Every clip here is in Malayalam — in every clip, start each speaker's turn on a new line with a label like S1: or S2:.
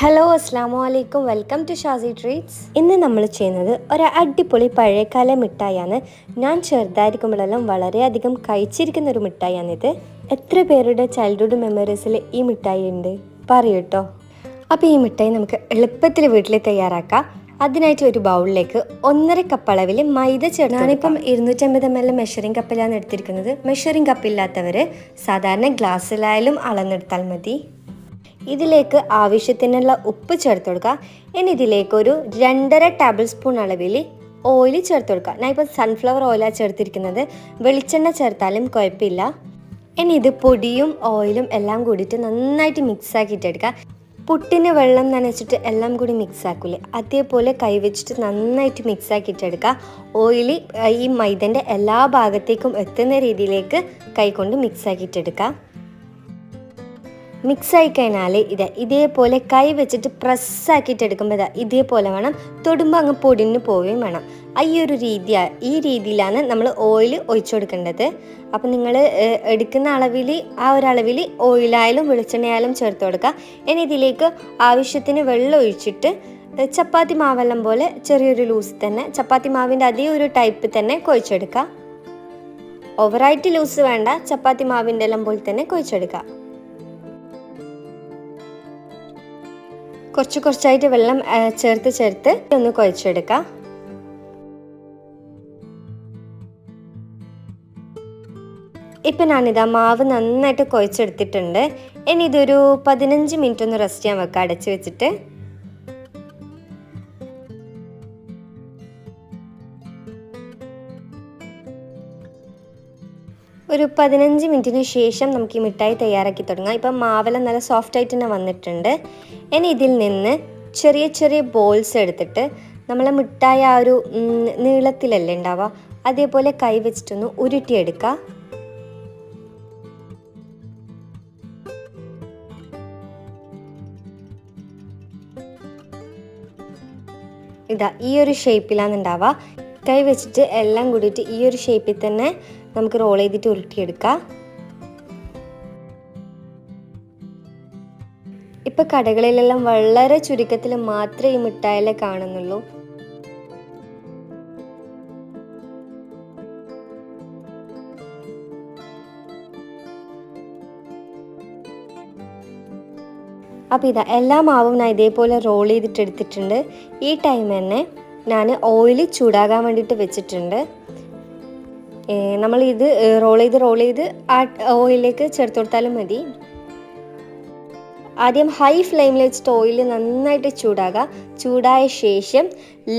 S1: ഹലോ അസ്സാം വലൈക്കും, വെൽക്കം ടു ഷാസി ട്രീറ്റ്സ്. ഇന്ന് നമ്മൾ ചെയ്യുന്നത് ഒരു അടിപൊളി പഴയകാല മിഠായിയാണ്. ഞാൻ ചെറുതായിരിക്കുമ്പോഴെല്ലാം വളരെയധികം കഴിച്ചിരിക്കുന്ന ഒരു മിഠായിയാണിത്. എത്ര പേരുടെ ചൈൽഡ്ഹുഡ് മെമ്മറീസിൽ ഈ മിഠായി ഉണ്ട് പറയൂട്ടോ. അപ്പോൾ ഈ മിഠായി നമുക്ക് എളുപ്പത്തിൽ വീട്ടിൽ തയ്യാറാക്കാം. അതിനായിട്ട് ഒരു ബൗളിലേക്ക് 1.5 കപ്പ് അളവിൽ മൈദ ചേർത്ത്. ഞാനിപ്പം 250 ml മെഷറിംഗ് കപ്പിലാണ് എടുത്തിരിക്കുന്നത്. മെഷറിംഗ് കപ്പില്ലാത്തവർ സാധാരണ ഗ്ലാസ്സിലായാലും അളന്നെടുത്താൽ മതി. ഇതിലേക്ക് ആവശ്യത്തിനുള്ള ഉപ്പ് ചേർത്ത് കൊടുക്കുക. ഇനി ഇതിലേക്ക് ഒരു 2.5 ടേബിൾ സ്പൂൺ അളവിൽ ഓയിൽ ചേർത്ത് കൊടുക്കുക. ഞാൻ ഇപ്പോൾ സൺഫ്ലവർ ഓയിലാണ് ചേർത്തിരിക്കുന്നത്. വെളിച്ചെണ്ണ ചേർത്താലും കുഴപ്പമില്ല. ഇനി ഇത് പൊടിയും ഓയിലും എല്ലാം കൂടിയിട്ട് നന്നായിട്ട് മിക്സ് ആക്കിയിട്ടെടുക്കുക. പുട്ടിന് വെള്ളം നനച്ചിട്ട് എല്ലാം കൂടി മിക്സ് ആക്കൂലേ, അതേപോലെ കൈവച്ചിട്ട് നന്നായിട്ട് മിക്സ് ആക്കിയിട്ടെടുക്കുക. ഓയിൽ ഈ മൈദൻ്റെ എല്ലാ ഭാഗത്തേക്കും എത്തുന്ന രീതിയിലേക്ക് കൈകൊണ്ട് മിക്സ് ആക്കിയിട്ടെടുക്കുക. മിക്സായി കഴിഞ്ഞാൽ ഇതേപോലെ കൈ വെച്ചിട്ട് പ്രസ്സാക്കിയിട്ട് എടുക്കുമ്പോൾ ഇതേപോലെ വേണം. തൊടുമ്പോൾ അങ്ങ് പൊടിഞ്ഞു പോവുകയും വേണം. ഈ രീതിയിലാണ് നമ്മൾ ഓയിൽ ഒഴിച്ചു കൊടുക്കേണ്ടത്. അപ്പം നിങ്ങൾ എടുക്കുന്ന അളവിൽ ഒരളവിൽ ഓയിലായാലും വെളിച്ചെണ്ണയായാലും ചേർത്ത് കൊടുക്കുക. ഇനി ഇതിലേക്ക് ആവശ്യത്തിന് വെള്ളം ഒഴിച്ചിട്ട് ചപ്പാത്തി മാവെല്ലാം പോലെ ചെറിയൊരു ലൂസ് തന്നെ, ചപ്പാത്തി മാവിൻ്റെ അതേ ഒരു ടൈപ്പ് തന്നെ കുഴച്ചെടുക്കുക. ഓവറായിട്ട് ലൂസ് വേണ്ട, ചപ്പാത്തി മാവിൻ്റെ എല്ലാം പോലെ തന്നെ കുഴച്ചെടുക്കുക. കുറച്ചായിട്ട് വെള്ളം ചേർത്ത് ഒന്ന് കുഴച്ചെടുക്കാം. ഇപ്പം ഞാനിതാ മാവ് നന്നായിട്ട് കുഴച്ചെടുത്തിട്ടുണ്ട്. ഇനി ഇതൊരു 15 മിനിറ്റ് ഒന്ന് റെസ്റ്റ് ചെയ്യാൻ വെക്കാം അടച്ച് വെച്ചിട്ട്. ഒരു 15 മിനിറ്റിന് ശേഷം നമുക്ക് ഈ മിഠായി തയ്യാറാക്കി തുടങ്ങാം. ഇപ്പം മാവെല്ലാം നല്ല സോഫ്റ്റായിട്ട് തന്നെ വന്നിട്ടുണ്ട്. ഇനി ഇതിൽ നിന്ന് ചെറിയ ചെറിയ ബോൾസ് എടുത്തിട്ട് നമ്മളെ മിഠായി ആ ഒരു നീളത്തിലല്ലേ ഉണ്ടാവുക, അതേപോലെ കൈ വെച്ചിട്ടൊന്ന് ഉരുട്ടിയെടുക്കുക. ഈ ഒരു ഷേപ്പിലാണ് ഉണ്ടാവുക. കൈ വെച്ചിട്ട് എല്ലാം കൂടിയിട്ട് ഈ ഒരു ഷേപ്പിൽ തന്നെ നമുക്ക് റോൾ ചെയ്തിട്ട് ഉരുട്ടിയെടുക്കാം. ഇപ്പം കടകളിലെല്ലാം വളരെ ചുരുക്കത്തിൽ മാത്രമേ ഈ മിഠായിലെ കാണുന്നുള്ളൂ. അപ്പോൾ എല്ലാ മാവും ഞാൻ ഇതേപോലെ റോൾ ചെയ്തിട്ട് എടുത്തിട്ടുണ്ട്. ഈ ടൈം തന്നെ ഞാൻ ഓയിൽ ചൂടാകാൻ വേണ്ടിയിട്ട് വെച്ചിട്ടുണ്ട്. നമ്മളിത് റോൾ ചെയ്ത് ആ ഓയിലേക്ക് ചേർത്ത് കൊടുത്താലും മതി. ആദ്യം ഹൈ ഫ്ലെയിമിൽ വെച്ചിട്ട് ഓയിൽ നന്നായിട്ട് ചൂടായ ശേഷം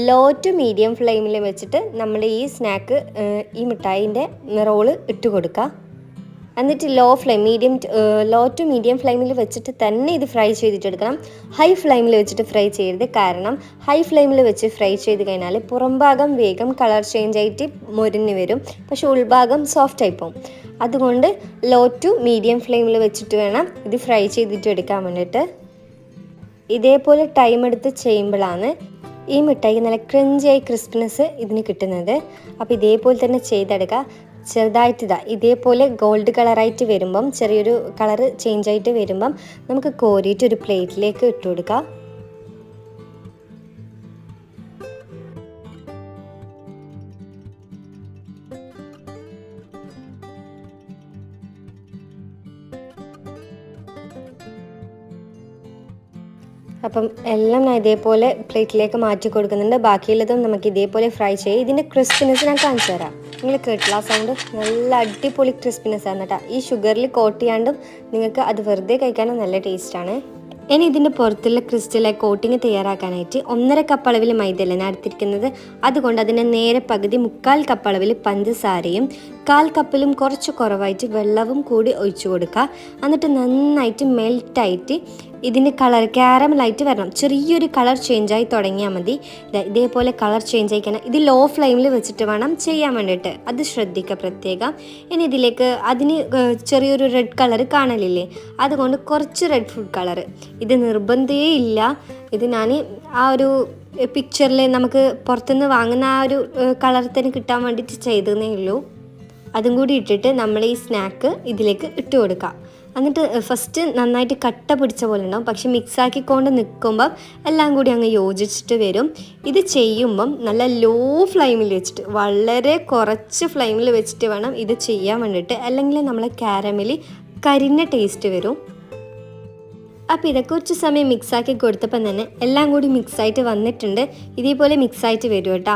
S1: ലോ ടു മീഡിയം ഫ്ലെയിമിൽ വെച്ചിട്ട് നമ്മൾ ഈ സ്നാക്ക് ഈ മിഠായിൻ്റെ റോള് ഇട്ട് കൊടുക്കുക. എന്നിട്ട് ലോ ടു മീഡിയം ഫ്ലെയിമിൽ വെച്ചിട്ട് തന്നെ ഇത് ഫ്രൈ ചെയ്തിട്ടെടുക്കണം. ഹൈ ഫ്ലെയിമിൽ വെച്ചിട്ട് ഫ്രൈ ചെയ്യരുത്. കാരണം ഹൈ ഫ്ലെയിമിൽ വെച്ച് ഫ്രൈ ചെയ്ത് കഴിഞ്ഞാൽ പുറം ഭാഗം വേഗം കളർ ചേഞ്ച് ആയിട്ട് മൊരിഞ്ഞ് വരും, പക്ഷെ ഉൾഭാഗം സോഫ്റ്റ് ആയി പോകും. അതുകൊണ്ട് ലോ ടു മീഡിയം ഫ്ലെയിമിൽ വെച്ചിട്ട് വേണം ഇത് ഫ്രൈ ചെയ്തിട്ട് എടുക്കാൻ വേണ്ടിയിട്ട്. ഇതേപോലെ ടൈം എടുത്ത് ചെയ്യുമ്പോഴാണ് ഈ മിഠായിക്ക് നല്ല ക്രഞ്ചിയായി ക്രിസ്പിനെസ് ഇതിന് കിട്ടുന്നത്. അപ്പോൾ ഇതേപോലെ തന്നെ ചെയ്തെടുക്കുക. ചെറുതായിട്ട് ഇതേപോലെ ഗോൾഡ് കളറായിട്ട് വരുമ്പം, ചെറിയൊരു കളറ് ചേഞ്ച് ആയിട്ട് വരുമ്പം നമുക്ക് കോരിയിട്ട് ഒരു പ്ലേറ്റിലേക്ക് ഇട്ട് കൊടുക്കാം. അപ്പം എല്ലാം ഞാൻ ഇതേപോലെ പ്ലേറ്റിലേക്ക് മാറ്റി കൊടുക്കുന്നുണ്ട്. ബാക്കിയുള്ളതും നമുക്ക് ഇതേപോലെ ഫ്രൈ ചെയ്യും. ഇതിൻ്റെ ക്രിസ്പിനെസ് ഞാൻ കാണിച്ചു തരാം. നിങ്ങൾ കേട്ടില്ല സൗണ്ട്? നല്ല അടിപൊളി ക്രിസ്പിനെസ് ആണ് കേട്ടോ. ഈ ഷുഗറിൽ കോട്ട് ചെയ്യാണ്ടും നിങ്ങൾക്ക് അത് വെറുതെ കഴിക്കാനും നല്ല ടേസ്റ്റാണ്. ഇനി ഇതിൻ്റെ പുറത്തുള്ള ക്രിസ്റ്റലായി കോട്ടിങ് തയ്യാറാക്കാനായിട്ട് 1.5 കപ്പ് അളവിൽ മൈദയല്ല ഞാൻ എടുത്തിരിക്കുന്നത്. അതുകൊണ്ട് അതിൻ്റെ നേരെ പകുതി 3/4 കപ്പ് അളവിൽ പഞ്ചസാരയും 1/4 കപ്പിലും കുറച്ച് കുറവായിട്ട് വെള്ളവും കൂടി ഒഴിച്ചു കൊടുക്കുക. എന്നിട്ട് നന്നായിട്ട് മെൽറ്റായിട്ട് ഇതിൻ്റെ കളർ ക്യാരമലായിട്ട് വരണം. ചെറിയൊരു കളർ ചേഞ്ചായി തുടങ്ങിയാൽ മതി. ഇതേപോലെ കളർ ചേഞ്ച് ആയിക്കണം. ഇത് ലോ ഫ്ലെയിമിൽ വെച്ചിട്ട് വേണം ചെയ്യാൻ വേണ്ടിയിട്ട്, അത് ശ്രദ്ധിക്കുക പ്രത്യേകം. ഇനി ഇതിലേക്ക് അതിന് ചെറിയൊരു റെഡ് കളർ കാണലില്ലേ, അതുകൊണ്ട് കുറച്ച് റെഡ് ഫുഡ് കളർ. ഇത് നിർബന്ധമേ ഇല്ല. ഇത് ഞാൻ ആ ഒരു പിക്ചറിൽ നമുക്ക് പുറത്തുനിന്ന് വാങ്ങുന്ന ആ ഒരു കളർ തന്നെ കിട്ടാൻ വേണ്ടിയിട്ട് ചെയ്തതേ ഉള്ളൂ. അതും കൂടി ഇട്ടിട്ട് നമ്മൾ ഈ സ്നാക്ക് ഇതിലേക്ക് ഇട്ട് കൊടുക്കാം. എന്നിട്ട് ഫസ്റ്റ് നന്നായിട്ട് കട്ട പിടിച്ച പോലെ ഉണ്ടാവും, പക്ഷെ മിക്സാക്കിക്കൊണ്ട് നിൽക്കുമ്പം എല്ലാം കൂടി അങ്ങ് യോജിച്ചിട്ട് വരും. ഇത് ചെയ്യുമ്പം നല്ല ലോ ഫ്ലെയിമിൽ വെച്ചിട്ട്, വളരെ കുറച്ച് ഫ്ലെയിമിൽ വെച്ചിട്ട് വേണം ഇത് ചെയ്യാൻ വേണ്ടിയിട്ട്, അല്ലെങ്കിൽ നമ്മളെ കാരമലി കരിഞ്ഞ ടേസ്റ്റ് വരും. അപ്പോൾ ഇതൊക്കെ കുറച്ച് സമയം മിക്സാക്കി കൊടുത്തപ്പം തന്നെ എല്ലാം കൂടി മിക്സായിട്ട് വന്നിട്ടുണ്ട്. ഇതേപോലെ മിക്സായിട്ട് വരും കേട്ടോ.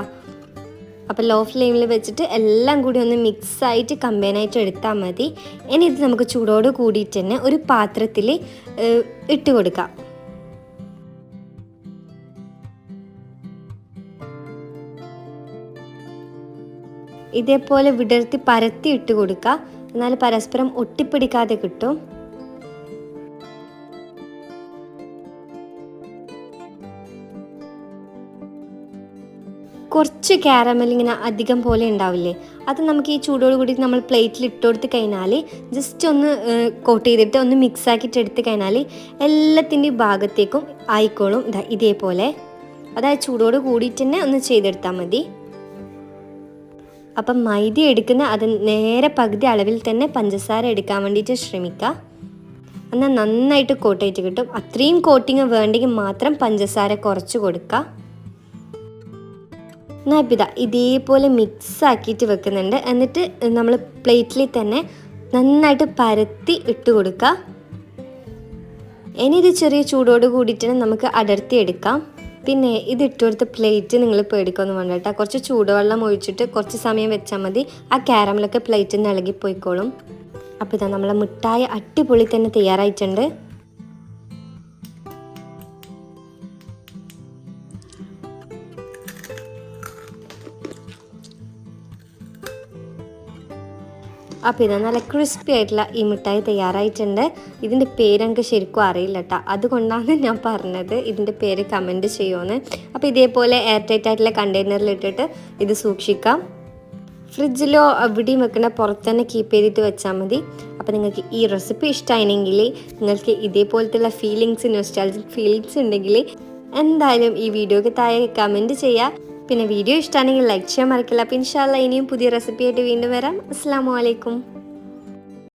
S1: അപ്പോൾ ലോ ഫ്ലെയിമിൽ വെച്ചിട്ട് എല്ലാം കൂടി ഒന്ന് മിക്സായിട്ട് കമ്പൈനായിട്ട് എടുത്താൽ മതി. ഇനി ഇത് നമുക്ക് ചൂടോട് കൂടിയിട്ട് തന്നെ ഒരു പാത്രത്തിൽ ഇട്ട് കൊടുക്കാം. ഇതേപോലെ വിടർത്തി പരത്തി ഇട്ട് കൊടുക്കുക, എന്നാൽ പരസ്പരം ഒട്ടിപ്പിടിക്കാതെ കിട്ടും. കുറച്ച് കാരമൽ ഇങ്ങനെ അധികം പോലെ ഉണ്ടാവില്ലേ, അത് നമുക്ക് ഈ ചൂടോട് കൂടി നമ്മൾ പ്ലേറ്റിൽ ഇട്ട് കൊടുത്ത് കഴിഞ്ഞാൽ ജസ്റ്റ് ഒന്ന് കോട്ട് ചെയ്തിട്ട് ഒന്ന് മിക്സ് ആക്കിയിട്ട് എടുത്ത് കഴിഞ്ഞാൽ എല്ലാത്തിൻ്റെയും ഭാഗത്തേക്കും ആയിക്കോളും. ഇതേപോലെ, അതായത് ചൂടോട് കൂടിയിട്ട് തന്നെ ഒന്ന് ചെയ്തെടുത്താൽ മതി. അപ്പം മൈദ എടുക്കുന്ന അത് നേരെ പകുതി അളവിൽ തന്നെ പഞ്ചസാര എടുക്കാൻ വേണ്ടിയിട്ട് ശ്രമിക്കുക. എന്നാൽ നന്നായിട്ട് കോട്ടായിട്ട് കിട്ടും. അത്രയും കോട്ടിങ് വേണ്ടെങ്കിൽ മാത്രം പഞ്ചസാര കുറച്ച് കൊടുക്കുക. എന്നാൽ ഇപ്പം ഇതേപോലെ മിക്സ് ആക്കിയിട്ട് വെക്കുന്നുണ്ട്. എന്നിട്ട് നമ്മൾ പ്ലേറ്റിൽ തന്നെ നന്നായിട്ട് പരത്തി ഇട്ട് കൊടുക്കുക. ഇനി ഇത് ചെറിയ ചൂടോട് കൂടിയിട്ട് നമുക്ക് അടർത്തി എടുക്കാം. പിന്നെ ഇത് ഇട്ട് കൊടുത്ത പ്ലേറ്റ് നിങ്ങൾ പേടിക്കൊന്നും വേണ്ട കേട്ടോ. കുറച്ച് ചൂടുവെള്ളം ഒഴിച്ചിട്ട് കുറച്ച് സമയം വെച്ചാൽ മതി, ആ കാരമലൊക്കെ പ്ലേറ്റിൽ നിന്ന് ഇളകിപ്പോയിക്കോളും. അപ്പോൾ ഇതാ നമ്മളെ മിഠായി അടിപൊളി തന്നെ തയ്യാറായിട്ടുണ്ട്. അപ്പോൾ ഇതാ നല്ല ക്രിസ്പി ആയിട്ടുള്ള ഈ മിഠായി തയ്യാറായിട്ടുണ്ട്. ഇതിൻ്റെ പേര് എനിക്ക് ശരിക്കും അറിയില്ല കേട്ടോ, അതുകൊണ്ടാണ് ഞാൻ പറഞ്ഞത് ഇതിൻ്റെ പേര് കമൻറ്റ് ചെയ്യുമെന്ന്. അപ്പോൾ ഇതേപോലെ എയർ ടൈറ്റ് ആയിട്ടുള്ള കണ്ടെയ്നറിലിട്ടിട്ട് ഇത് സൂക്ഷിക്കാം. ഫ്രിഡ്ജിലോ എവിടെയും വെക്കണ പുറത്ത് തന്നെ കീപ്പ് ചെയ്തിട്ട് വെച്ചാൽ മതി. അപ്പോൾ നിങ്ങൾക്ക് ഈ റെസിപ്പി ഇഷ്ടമായിരുന്നെങ്കിൽ, നിങ്ങൾക്ക് ഇതേപോലത്തുള്ള ഫീലിങ്സ്, നൊസ്റ്റാൾജിക് ഫീലിങ്സ് ഉണ്ടെങ്കിൽ എന്തായാലും ഈ വീഡിയോക്ക് താഴെ കമൻറ്റ് ചെയ്യുക. പിന്നെ വീഡിയോ ഇഷ്ടമാണെങ്കിൽ ലൈക്ക് ചെയ്യാൻ മറക്കില്ല. അപ്പോൾ ഇൻഷാ അല്ലാഹ് ഇനിയും പുതിയ റെസിപ്പി ആയിട്ട് വീണ്ടും വരാം. അസ്സലാമു അലൈക്കും.